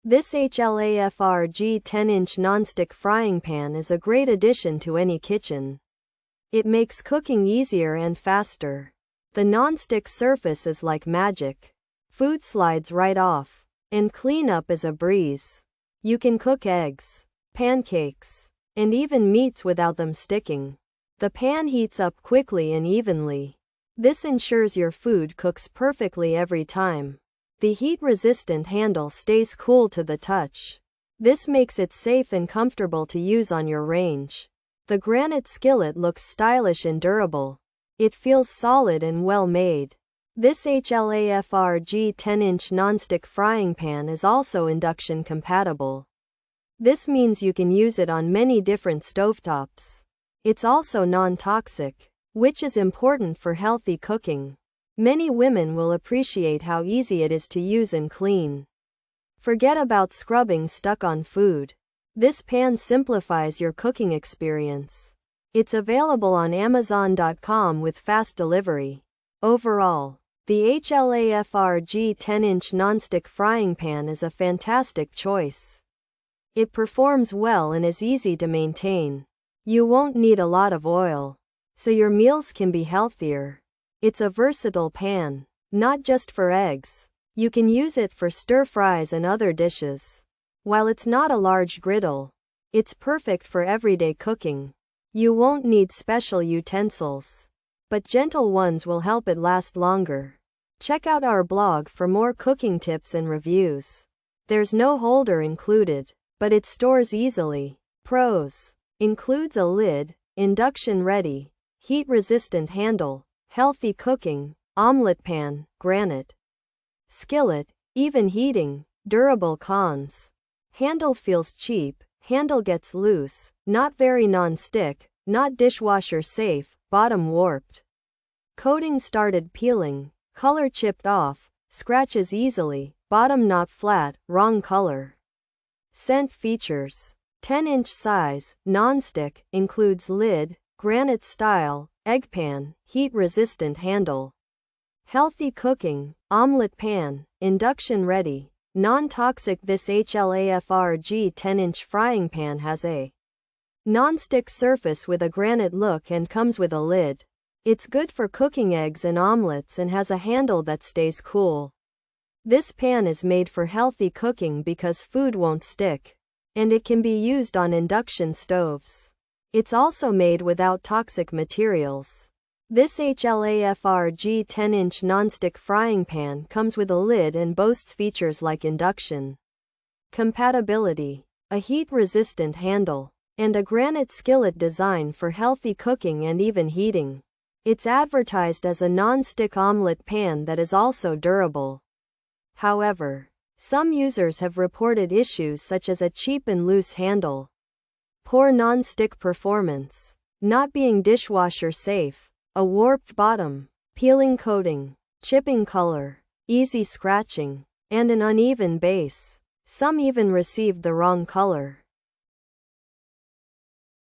This HLAFRG 10-inch nonstick frying pan is a great addition to any kitchen. It makes cooking easier and faster. The nonstick surface is like magic. Food slides right off, and cleanup is a breeze. You can cook eggs, pancakes, and even meats without them sticking. The pan heats up quickly and evenly. This ensures your food cooks perfectly every time. The heat-resistant handle stays cool to the touch. This makes it safe and comfortable to use on your range. The granite skillet looks stylish and durable. It feels solid and well made. This HLAFRG 10-inch nonstick frying pan is also induction compatible. This means you can use it on many different stovetops. It's also non-toxic, which is important for healthy cooking. Many women will appreciate how easy it is to use and clean. Forget about scrubbing stuck on food. This pan simplifies your cooking experience. It's available on Amazon.com with fast delivery. Overall, the HLAFRG 10-inch nonstick frying pan is a fantastic choice. It performs well and is easy to maintain. You won't need a lot of oil, so your meals can be healthier. It's a versatile pan, not just for eggs. You can use it for stir-fries and other dishes. While it's not a large griddle, it's perfect for everyday cooking. You won't need special utensils, but gentle ones will help it last longer. Check out our blog for more cooking tips and reviews. There's no holder included, but it stores easily. Pros: includes a lid, induction ready, heat-resistant handle, healthy cooking, omelet pan, granite skillet, even heating, durable. Cons: handle feels cheap, handle gets loose, not very non-stick, not dishwasher safe, bottom warped. Coating started peeling, color chipped off, scratches easily, bottom not flat, wrong color. Scent features: 10-inch size, non-stick, includes lid, granite style, egg pan, heat-resistant handle. Healthy cooking, omelet pan, induction ready, non-toxic. This HLAFRG 10-inch frying pan has a non-stick surface with a granite look and comes with a lid. It's good for cooking eggs and omelets and has a handle that stays cool. This pan is made for healthy cooking because food won't stick, and it can be used on induction stoves. It's also made without toxic materials. This HLAFRG 10-inch nonstick frying pan comes with a lid and boasts features like induction compatibility, a heat-resistant handle, and a granite skillet design for healthy cooking and even heating. It's advertised as a non-stick omelet pan that is also durable. However, some users have reported issues such as a cheap and loose handle, poor non-stick performance, not being dishwasher safe, a warped bottom, peeling coating, chipping color, easy scratching, and an uneven base. Some even received the wrong color.